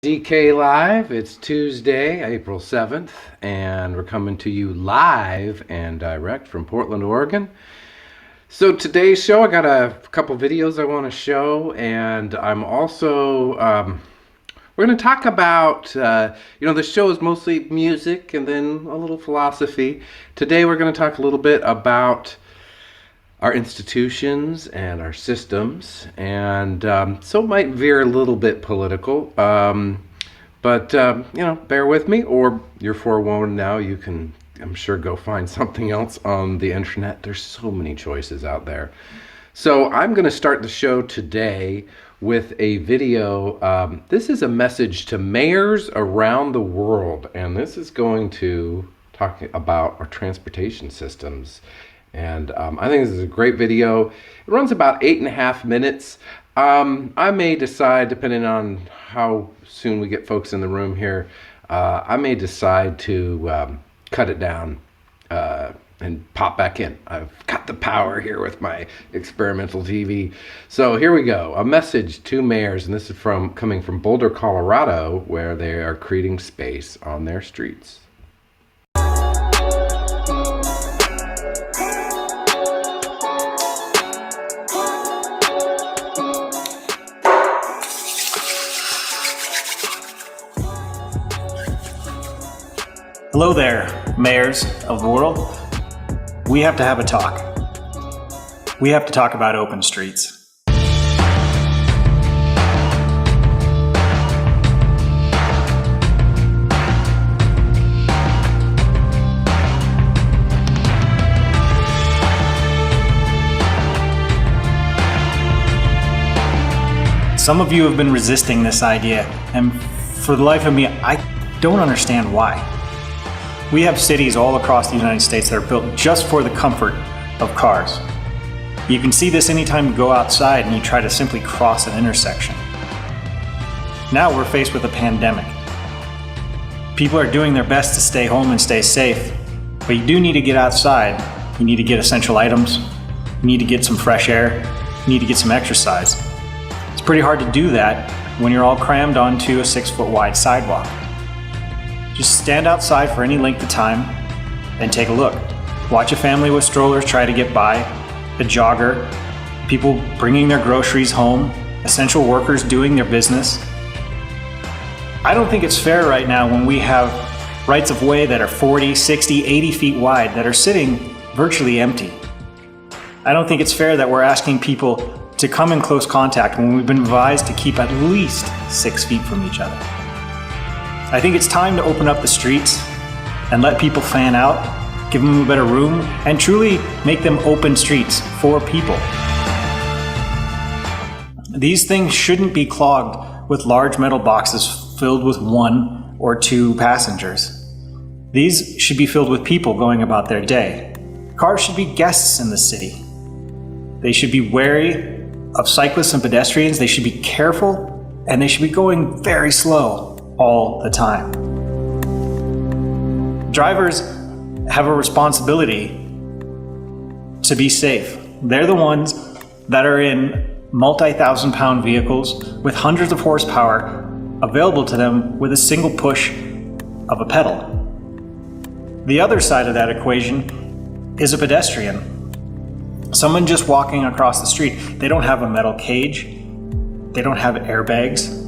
DK Live. It's Tuesday, April 7th, and we're coming to you live and direct from Portland, Oregon. So today's show, I got a couple videos I want to show, and I'm also, we're going to talk about, the show is mostly music and then a little philosophy. Today we're going to talk a little bit about our institutions and our systems, and so it might veer a little bit political, but bear with me, or you're forewarned now. You can, I'm sure, go find something else on the internet. There's so many choices out there. So I'm going to start the show today with a video. This is a message to mayors around the world, and this is going to talk about our transportation systems. And I think this is a great video. It runs about 8.5 minutes. I may decide, depending on how soon we get folks in the room here, I may decide to cut it down and pop back in. I've got the power here with my experimental TV. So here we go. A message to mayors, and this is coming from Boulder, Colorado, where they are creating space on their streets. Hello there, mayors of the world. We have to have a talk. We have to talk about open streets. Some of you have been resisting this idea, and for the life of me, I don't understand why. We have cities all across the United States that are built just for the comfort of cars. You can see this anytime you go outside and you try to simply cross an intersection. Now we're faced with a pandemic. People are doing their best to stay home and stay safe, but you do need to get outside. You need to get essential items. You need to get some fresh air. You need to get some exercise. It's pretty hard to do that when you're all crammed onto a 6-foot wide sidewalk. Just stand outside for any length of time and take a look. Watch a family with strollers try to get by, a jogger, people bringing their groceries home, essential workers doing their business. I don't think it's fair right now when we have rights of way that are 40, 60, 80 feet wide that are sitting virtually empty. I don't think it's fair that we're asking people to come in close contact when we've been advised to keep at least 6 feet from each other. I think it's time to open up the streets and let people fan out, give them a better room, and truly make them open streets for people. These things shouldn't be clogged with large metal boxes filled with 1 or 2 passengers. These should be filled with people going about their day. Cars should be guests in the city. They should be wary of cyclists and pedestrians. They should be careful, and they should be going very slow all the time. Drivers have a responsibility to be safe. They're the ones that are in multi-thousand-pound vehicles with hundreds of horsepower available to them with a single push of a pedal. The other side of that equation is a pedestrian. Someone just walking across the street. They don't have a metal cage. They don't have airbags.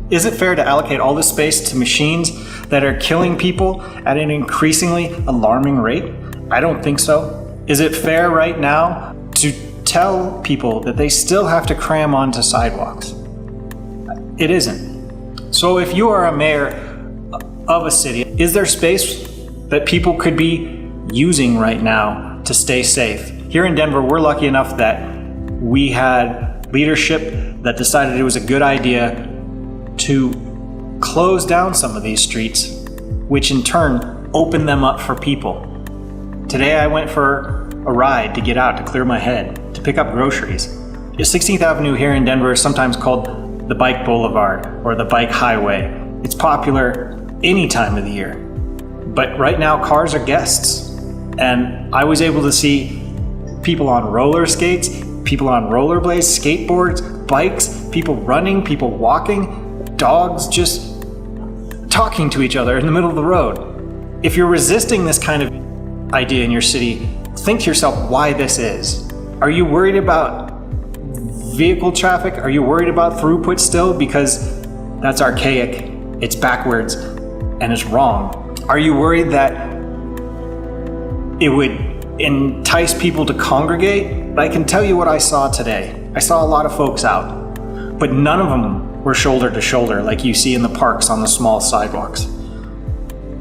Is it fair to allocate all this space to machines that are killing people at an increasingly alarming rate? I don't think so. Is it fair right now to tell people that they still have to cram onto sidewalks? It isn't. So if you are a mayor of a city, is there space that people could be using right now to stay safe? Here in Denver, we're lucky enough that we had leadership that decided it was a good idea to close down some of these streets, which in turn opened them up for people. Today I went for a ride to get out, to clear my head, to pick up groceries. 16th Avenue here in Denver is sometimes called the Bike Boulevard or the Bike Highway. It's popular any time of the year. But right now cars are guests. And I was able to see people on roller skates, people on rollerblades, skateboards, bikes, people running, people walking, dogs just talking to each other in the middle of the road. If you're resisting this kind of idea in your city, think to yourself why this is. Are you worried about vehicle traffic? Are you worried about throughput still? Because that's archaic, it's backwards, and it's wrong. Are you worried that it would entice people to congregate? I can tell you what I saw today. I saw a lot of folks out, but none of them were shoulder to shoulder like you see in the parks on the small sidewalks.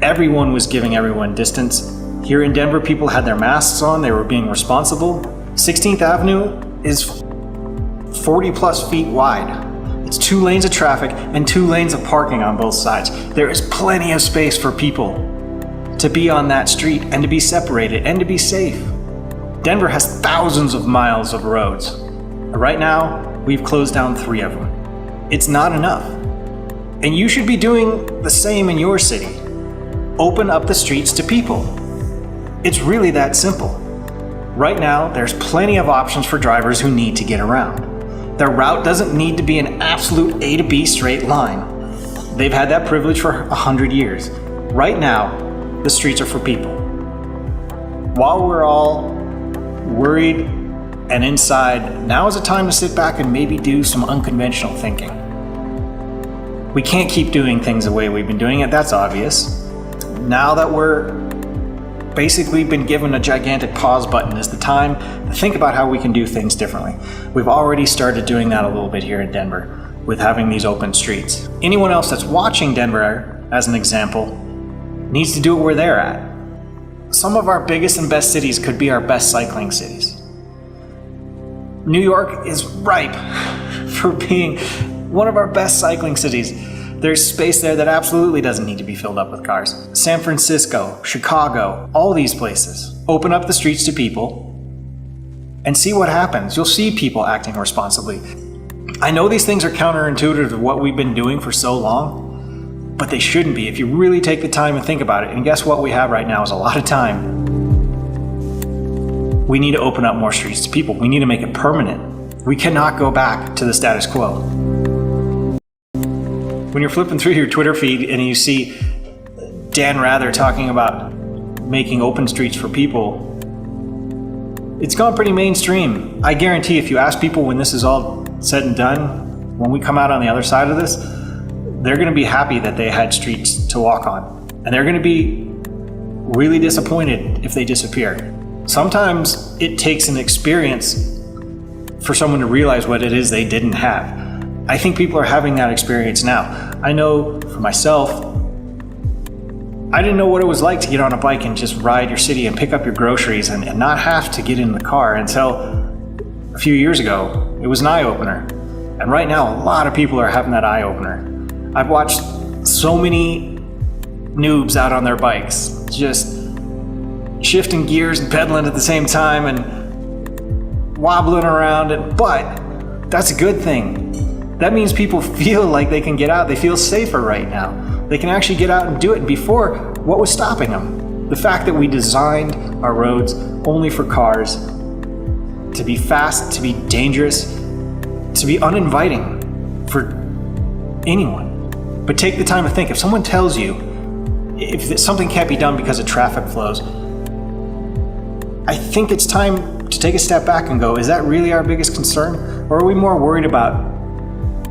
Everyone was giving everyone distance. Here in Denver, people had their masks on, they were being responsible. 16th Avenue is 40 plus feet wide. It's 2 lanes of traffic and 2 lanes of parking on both sides. There is plenty of space for people to be on that street and to be separated and to be safe. Denver has thousands of miles of roads. Right now, we've closed down 3 of them. It's not enough. And you should be doing the same in your city. Open up the streets to people. It's really that simple. Right now, there's plenty of options for drivers who need to get around. Their route doesn't need to be an absolute A to B straight line. They've had that privilege for 100 years. Right now, the streets are for people. While we're all worried and inside, now is a time to sit back and maybe do some unconventional thinking. We can't keep doing things the way we've been doing it, that's obvious. Now that we're basically been given a gigantic pause button, is the time to think about how we can do things differently. We've already started doing that a little bit here in Denver with having these open streets. Anyone else that's watching Denver, as an example, needs to do it where they're at. Some of our biggest and best cities could be our best cycling cities. New York is ripe for being one of our best cycling cities. There's space there that absolutely doesn't need to be filled up with cars. San Francisco, Chicago, all these places. Open up the streets to people and see what happens. You'll see people acting responsibly. I know these things are counterintuitive to what we've been doing for so long, but they shouldn't be if you really take the time and think about it. And guess what we have right now is a lot of time. We need to open up more streets to people. We need to make it permanent. We cannot go back to the status quo. When you're flipping through your Twitter feed and you see Dan Rather talking about making open streets for people, it's gone pretty mainstream. I guarantee if you ask people when this is all said and done, when we come out on the other side of this, they're going to be happy that they had streets to walk on. And they're going to be really disappointed if they disappear. Sometimes it takes an experience for someone to realize what it is they didn't have. I think people are having that experience now. I know for myself, I didn't know what it was like to get on a bike and just ride your city and pick up your groceries and not have to get in the car until a few years ago. It was an eye-opener. And right now, a lot of people are having that eye-opener. I've watched so many noobs out on their bikes, just shifting gears and pedaling at the same time and wobbling around, but that's a good thing. That means people feel like they can get out. They feel safer right now. They can actually get out and do it. And before, what was stopping them? The fact that we designed our roads only for cars, to be fast, to be dangerous, to be uninviting for anyone. But take the time to think. If someone tells you if something can't be done because of traffic flows, I think it's time to take a step back and go, is that really our biggest concern? Or are we more worried about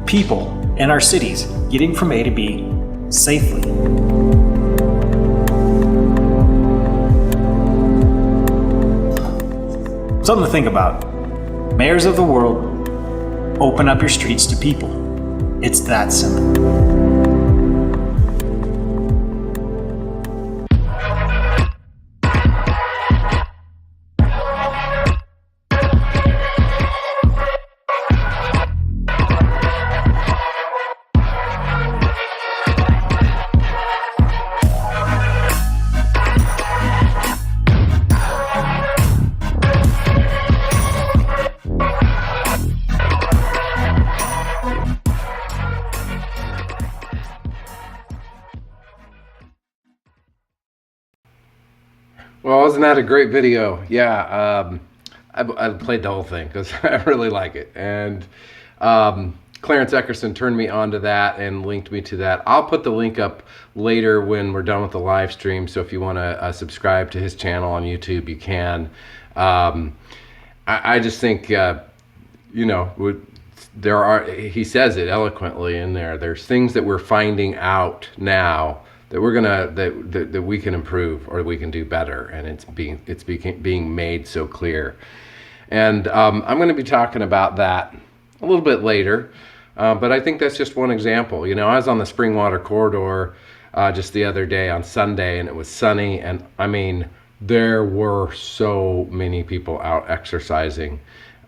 people in our cities getting from A to B safely? Something to think about. Mayors of the world, open up your streets to people. It's that simple. Well, wasn't that a great video? Yeah, I played the whole thing because I really like it. And Clarence Eckerson turned me on to that and linked me to that. I'll put the link up later when we're done with the live stream. So if you want to subscribe to his channel on YouTube, you can. I just think, there are, he says it eloquently in there. There's things that we're finding out now that we're gonna that we can improve or we can do better, and it's being made so clear. And I'm going to be talking about that a little bit later, but I think that's just one example. I was on the Springwater Corridor just the other day on Sunday, and it was sunny, and I mean, there were so many people out exercising.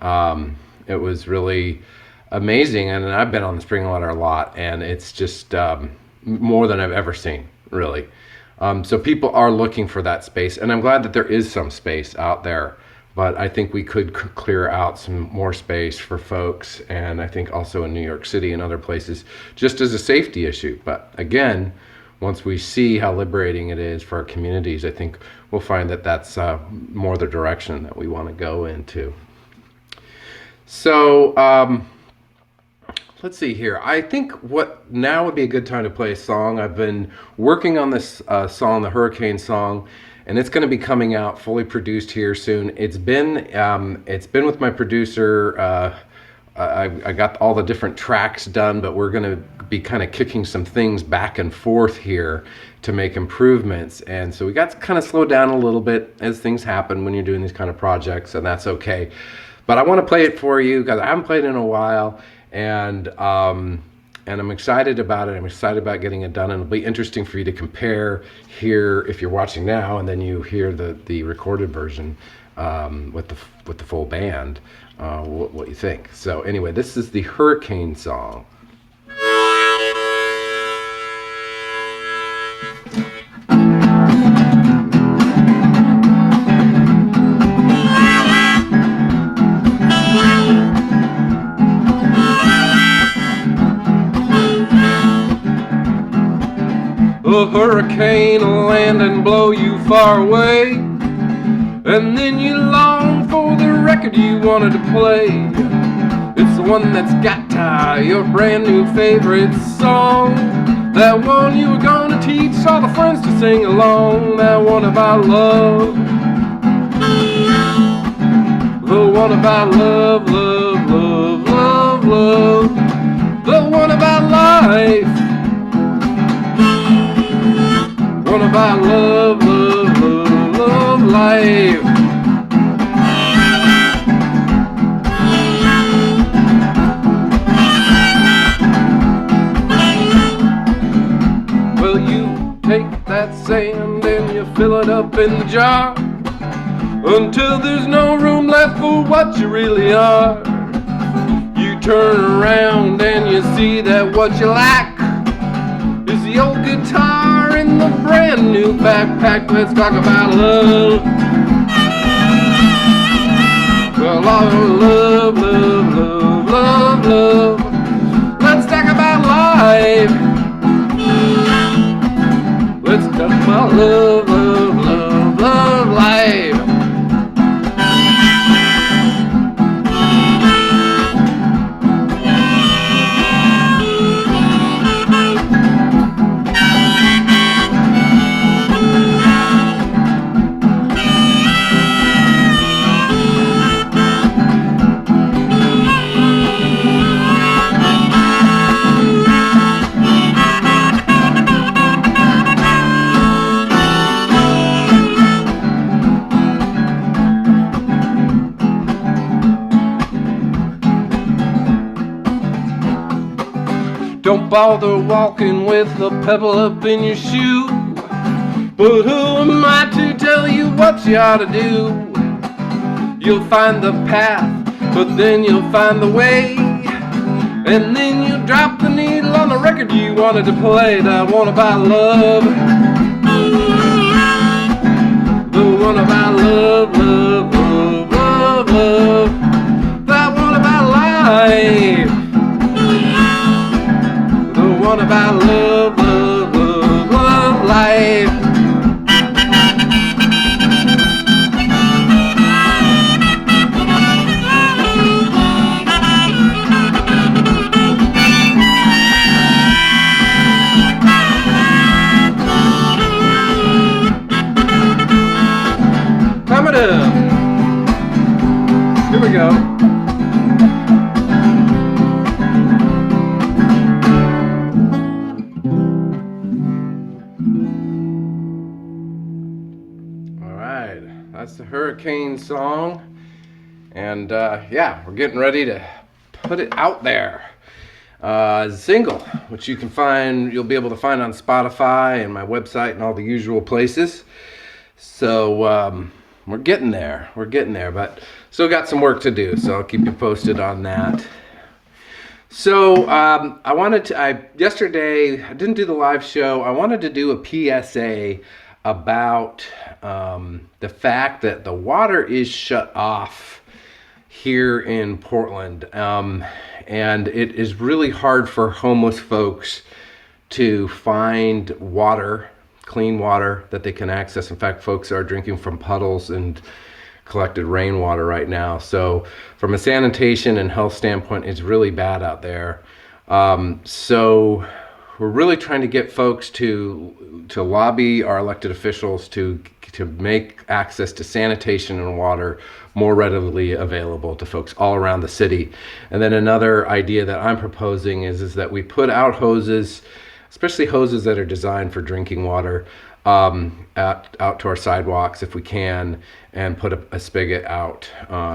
It was really amazing, and I've been on the Springwater a lot, and it's just more than I've ever seen, really. So people are looking for that space, and I'm glad that there is some space out there, but I think we could clear out some more space for folks, and I think also in New York City and other places, just as a safety issue. But again, once we see how liberating it is for our communities, I think we'll find that that's more the direction that we want to go into. So let's see here. I think what now would be a good time to play a song. I've been working on this song, the Hurricane song, and it's going to be coming out fully produced here soon. It's been with my producer. I got all the different tracks done, but we're going to be kind of kicking some things back and forth here to make improvements. And so we got to kind of slow down a little bit as things happen when you're doing these kind of projects, and that's okay. But I want to play it for you because I haven't played it in a while, and I'm excited about it. I'm excited about getting it done, and it'll be interesting for you to compare here if you're watching now, and then you hear the recorded version with the full band. What you think. So anyway, this is the Hurricane song. A hurricane will land and blow you far away, and then you long for the record you wanted to play. It's the one that's got your brand new favorite song, that one you were gonna teach all the friends to sing along, that one about love, the one about love, love, love, love, love, the one about life, one about love, love, love, love, life. Well, you take that sand and you fill it up in the jar until there's no room left for what you really are. You turn around and you see that what you lack is the old guitar in the brand new backpack. Let's talk about love. Well, love, love, love, love, love. Let's talk about life. Let's talk about love, love, love, love, life. Don't bother walking with a pebble up in your shoe. But who am I to tell you what you ought to do? You'll find the path, but then you'll find the way. And then you drop the needle on the record you wanted to play. That one about love, the one about love, love, love, love, love. That one about life, one about love, love, love, love, life. That's the Hurricane song. And yeah, we're getting ready to put it out there. As a single, which you'll be able to find on Spotify and my website and all the usual places. So we're getting there, but still got some work to do, so I'll keep you posted on that. So yesterday I didn't do the live show. I wanted to do a PSA about the fact that the water is shut off here in Portland, and it is really hard for homeless folks to find water, clean water that they can access. In fact, folks are drinking from puddles and collected rainwater right now. So from a sanitation and health standpoint, it's really bad out there. So we're really trying to get folks to lobby our elected officials to make access to sanitation and water more readily available to folks all around the city. And then another idea that I'm proposing is that we put out hoses, especially hoses that are designed for drinking water, out to our sidewalks if we can, and put a spigot out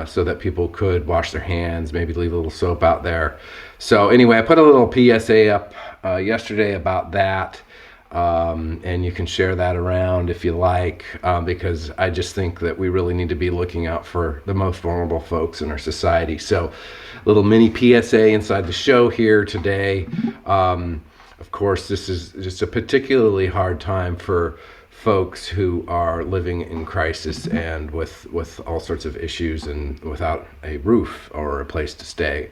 so that people could wash their hands, maybe leave a little soap out there. So anyway, I put a little PSA up yesterday about that, and you can share that around if you like, because I just think that we really need to be looking out for the most vulnerable folks in our society. So a little mini PSA inside the show here today. Of course, this is just a particularly hard time for folks who are living in crisis and with all sorts of issues and without a roof or a place to stay.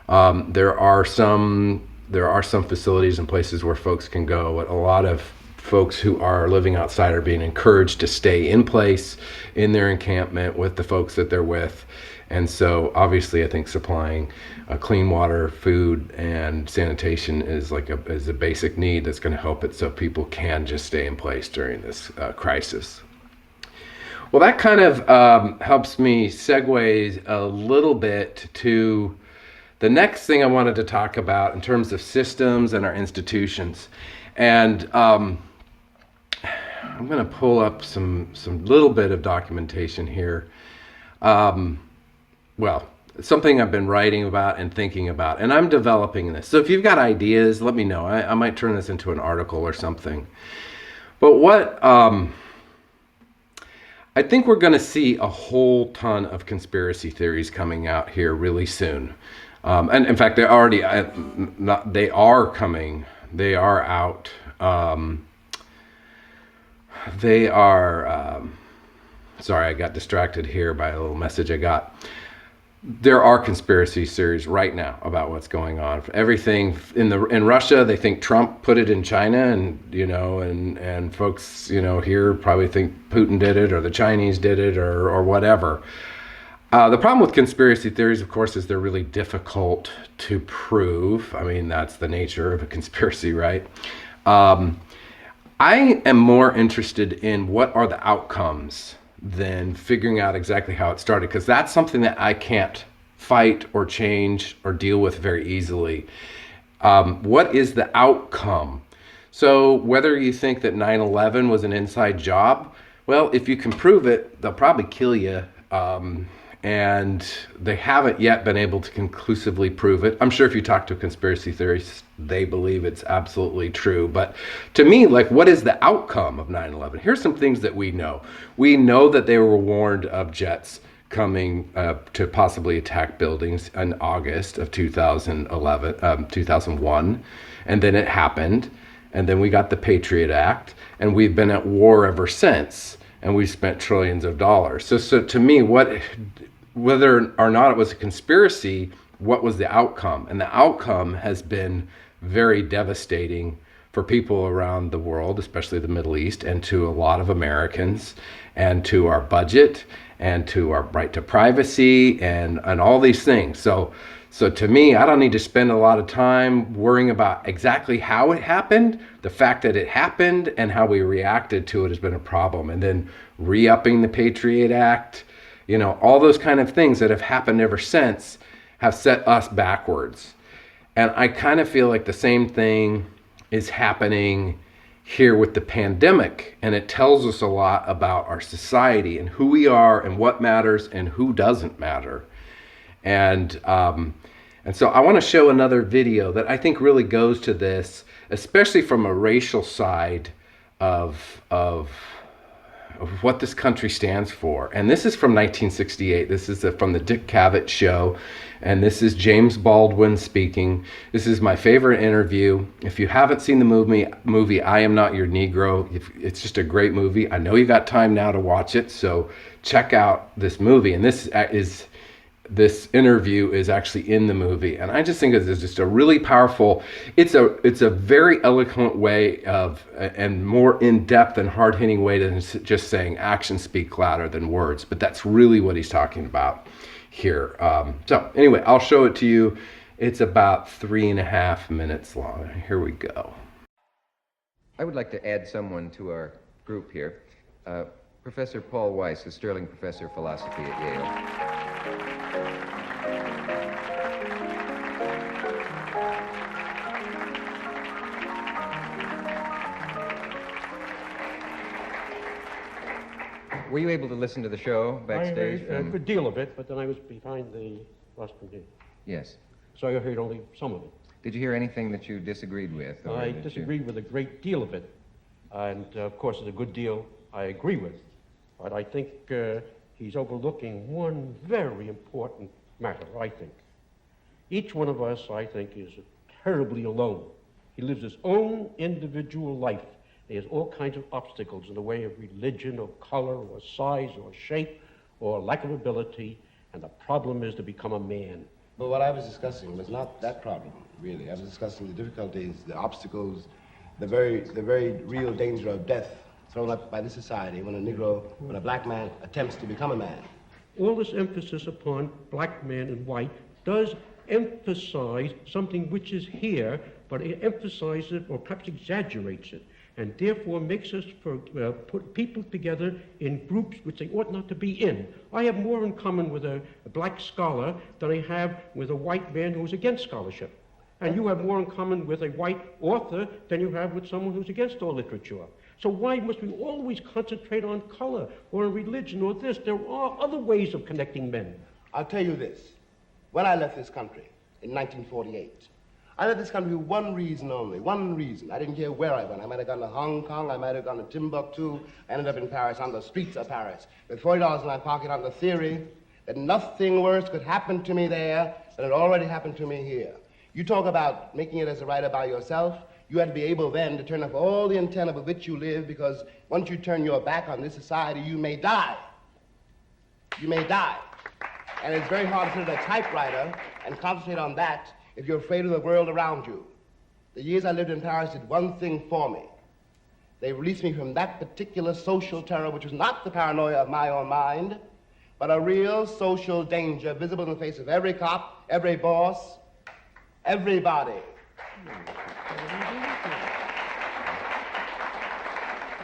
There are some facilities and places where folks can go, but a lot of folks who are living outside are being encouraged to stay in place in their encampment with the folks that they're with. And so obviously I think supplying clean water, food, and sanitation is a basic need that's going to help it so people can just stay in place during this crisis. Well, that kind of helps me segue a little bit to the next thing I wanted to talk about in terms of systems and our institutions. And I'm going to pull up some little bit of documentation here. Well, it's something I've been writing about and thinking about, and I'm developing this. So if you've got ideas, let me know. I might turn this into an article or something. But what I think we're going to see a whole ton of conspiracy theories coming out here really soon. And in fact, they are coming. They are out. Sorry, I got distracted here by a little message I got. There are conspiracy theories right now about what's going on. Everything in Russia, they think Trump put it in China, and folks here probably think Putin did it or the Chinese did it or whatever. The problem with conspiracy theories, of course, is they're really difficult to prove. I mean, that's the nature of a conspiracy, right? I am more interested in what are the outcomes than figuring out exactly how it started, because that's something that I can't fight or change or deal with very easily. What is the outcome? So whether you think that 9/11 was an inside job, well, if you can prove it, they'll probably kill you. And they haven't yet been able to conclusively prove it. I'm sure if you talk to conspiracy theorists, they believe it's absolutely true. But to me, what is the outcome of 9/11? Here's some things that we know. We know that they were warned of jets coming to possibly attack buildings in August of 2001. And then it happened. And then we got the Patriot Act. And we've been at war ever since. And we've spent trillions of dollars. So to me, whether or not it was a conspiracy, what was the outcome? And the outcome has been very devastating for people around the world, especially the Middle East, and to a lot of Americans, and to our budget, and to our right to privacy, and all these things. So to me, I don't need to spend a lot of time worrying about exactly how it happened. The fact that it happened and how we reacted to it has been a problem. And then re-upping the Patriot Act, all those kind of things that have happened ever since have set us backwards. And I kind of feel like the same thing is happening here with the pandemic, and it tells us a lot about our society and who we are and what matters and who doesn't matter. And so I want to show another video that I think really goes to this, especially from a racial side of what this country stands for. And this is from 1968. This is from the Dick Cavett Show. And this is James Baldwin speaking. This is my favorite interview. If you haven't seen the movie I Am Not Your Negro, it's just a great movie. I know you got time now to watch it, so check out this movie. And this interview is actually in the movie, and I just think it's just a really powerful, it's a very eloquent way of, and more in-depth and hard-hitting way than just saying actions speak louder than words, but that's really what he's talking about here. So anyway, I'll show it to you. It's about 3.5 minutes long. Here we go. I would like to add someone to our group here. Professor Paul Weiss, a Sterling Professor of Philosophy at Yale. Were you able to listen to the show backstage? I heard a good deal of it, but then I was behind the rostrum here. Yes. So I heard only some of it. Did you hear anything that you disagreed with? I disagreed with a great deal of it. And, of course, there's a good deal I agree with. But I think he's overlooking one very important matter, I think. Each one of us, I think, is terribly alone. He lives his own individual life. He has all kinds of obstacles in the way of religion or color or size or shape or lack of ability, and the problem is to become a man. But what I was discussing was not that problem, really. I was discussing the difficulties, the obstacles, the very real danger of death thrown up by the society when a black man attempts to become a man. All this emphasis upon black man and white does emphasize something which is here, but it emphasizes it or perhaps exaggerates it, and therefore makes us put people together in groups which they ought not to be in. I have more in common with a black scholar than I have with a white man who's against scholarship. And you have more in common with a white author than you have with someone who's against all literature. So why must we always concentrate on color or on religion or this? There are other ways of connecting men. I'll tell you this. When I left this country in 1948, I left this country for one reason only, one reason. I didn't care where I went. I might have gone to Hong Kong, I might have gone to Timbuktu. I ended up in Paris, on the streets of Paris, with $40 in my pocket on the theory that nothing worse could happen to me there than had already happened to me here. You talk about making it as a writer by yourself. You have to be able then to turn off all the antenna with which you live, because once you turn your back on this society, you may die. You may die. And it's very hard to sit at a typewriter and concentrate on that if you're afraid of the world around you. The years I lived in Paris did one thing for me. They released me from that particular social terror, which was not the paranoia of my own mind, but a real social danger visible in the face of every cop, every boss, everybody.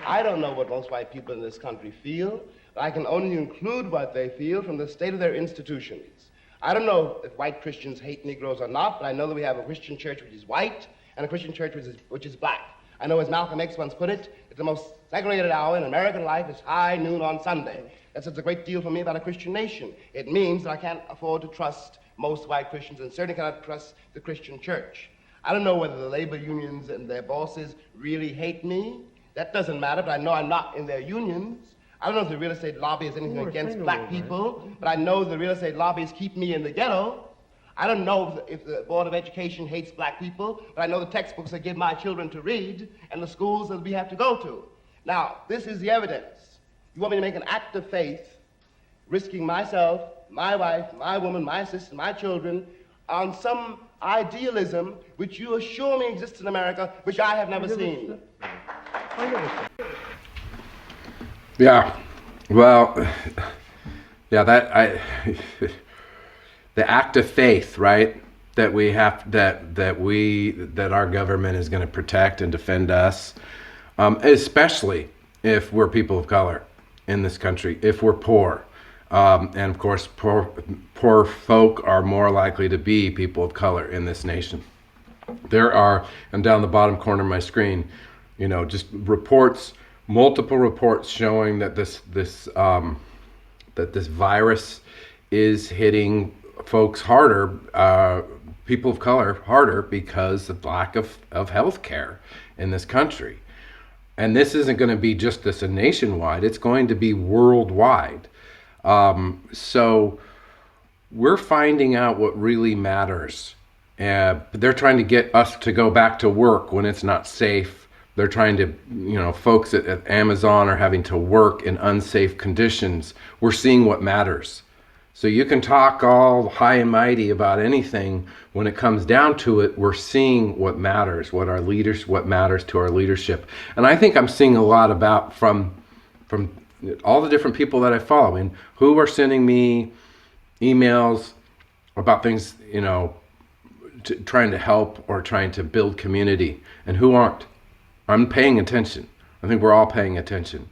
I don't know what most white people in this country feel, but I can only include what they feel from the state of their institutions. I don't know if white Christians hate Negroes or not, but I know that we have a Christian church which is white and a Christian church which is black. I know, as Malcolm X once put it, that the most segregated hour in American life is high noon on Sunday. That says a great deal for me about a Christian nation. It means that I can't afford to trust most white Christians and certainly cannot trust the Christian church. I don't know whether the labor unions and their bosses really hate me. That doesn't matter, but I know I'm not in their unions. I don't know if the real estate lobby is anything against black people, but I know the real estate lobbies keep me in the ghetto. I don't know if the Board of Education hates black people, but I know the textbooks they give my children to read and the schools that we have to go to. Now, this is the evidence. You want me to make an act of faith, risking myself, my wife, my woman, my sister, my children, on some idealism which you assure me exists in America, which I have never seen. Yeah, well, yeah, the act of faith, right? That we have, that our government is going to protect and defend us, especially if we're people of color in this country, if we're poor. And of course, poor folk are more likely to be people of color in this nation. There are, and down the bottom corner of my screen, Just reports, multiple reports showing that this virus is hitting folks harder, people of color harder, because of lack of health care in this country. And this isn't going to be just this a nationwide, it's going to be worldwide. So we're finding out what really matters. They're trying to get us to go back to work when it's not safe. They're trying to, folks at Amazon are having to work in unsafe conditions. We're seeing what matters. So you can talk all high and mighty about anything. When it comes down to it, we're seeing what matters, what matters to our leadership. And I think I'm seeing a lot about from all the different people that I follow, and who are sending me emails about things, trying to help or trying to build community, and who aren't. I'm paying attention. I think we're all paying attention.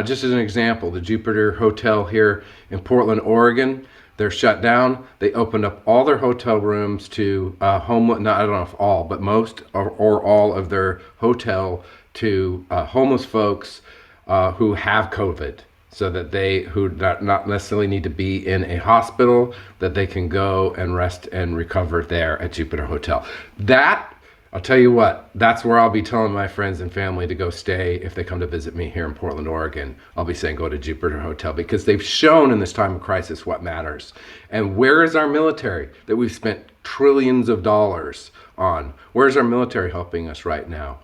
Just as an example, the Jupiter Hotel here in Portland, Oregon, they're shut down. They opened up all their hotel rooms to homeless, I don't know if all, but most or all of their hotel to homeless folks who have COVID, so that who not necessarily need to be in a hospital, that they can go and rest and recover there at Jupiter Hotel. That, I'll tell you what, that's where I'll be telling my friends and family to go stay if they come to visit me here in Portland, Oregon. I'll be saying go to Jupiter Hotel, because they've shown in this time of crisis what matters. And where is our military that we've spent trillions of dollars on? Where's our military helping us right now?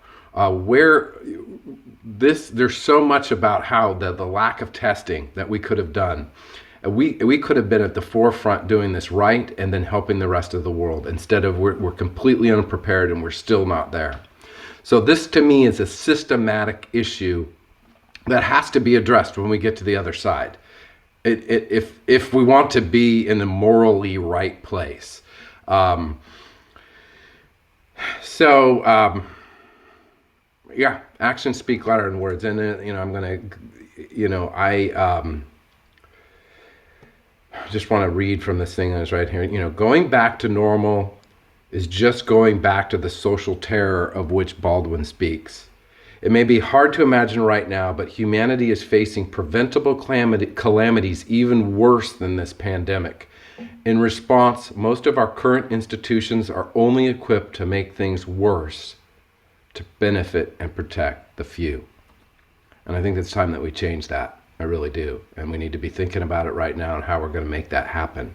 There's so much about how the lack of testing that we could have done. We could have been at the forefront doing this right, and then helping the rest of the world. Instead of, we're completely unprepared, and we're still not there. So this, to me, is a systematic issue that has to be addressed when we get to the other side. If we want to be in a morally right place. Yeah, actions speak louder than words. And I'm gonna, I just want to read from this thing that's right here. Going back to normal is just going back to the social terror of which Baldwin speaks. It may be hard to imagine right now, but humanity is facing preventable calamities even worse than this pandemic. In response, most of our current institutions are only equipped to make things worse, to benefit and protect the few. And I think it's time that we change that. I really do. And we need to be thinking about it right now and how we're going to make that happen.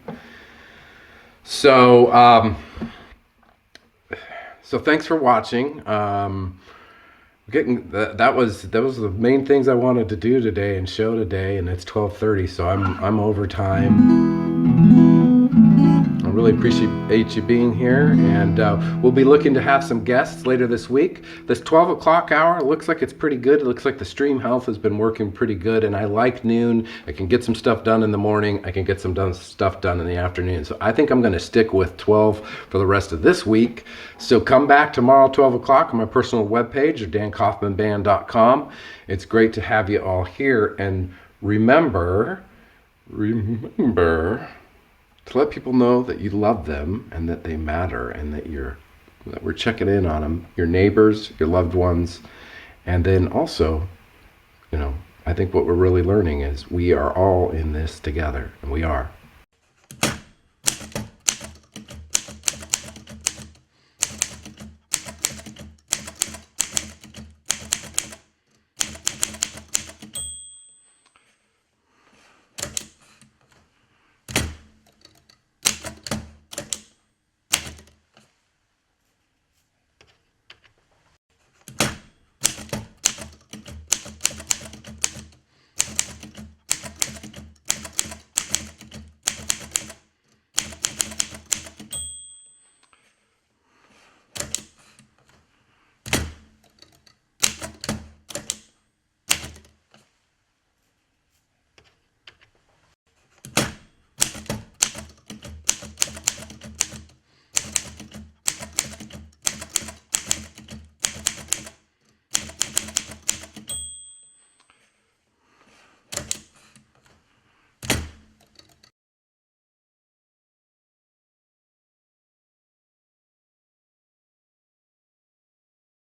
So thanks for watching. That was the main things I wanted to do today and show today, and it's 12:30, so I'm over time. I really appreciate you being here, and we'll be looking to have some guests later this week. This 12 o'clock hour looks like it's pretty good. It looks like the stream health has been working pretty good, and I like noon. I can get some stuff done in the morning. I can get some stuff done in the afternoon. So I think I'm going to stick with 12 for the rest of this week. So come back tomorrow, 12 o'clock on my personal webpage, or dankaufmanband.com. It's great to have you all here, and remember to let people know that you love them and that they matter, and that we're checking in on them, your neighbors, your loved ones. And then also, I think what we're really learning is we are all in this together, and we are.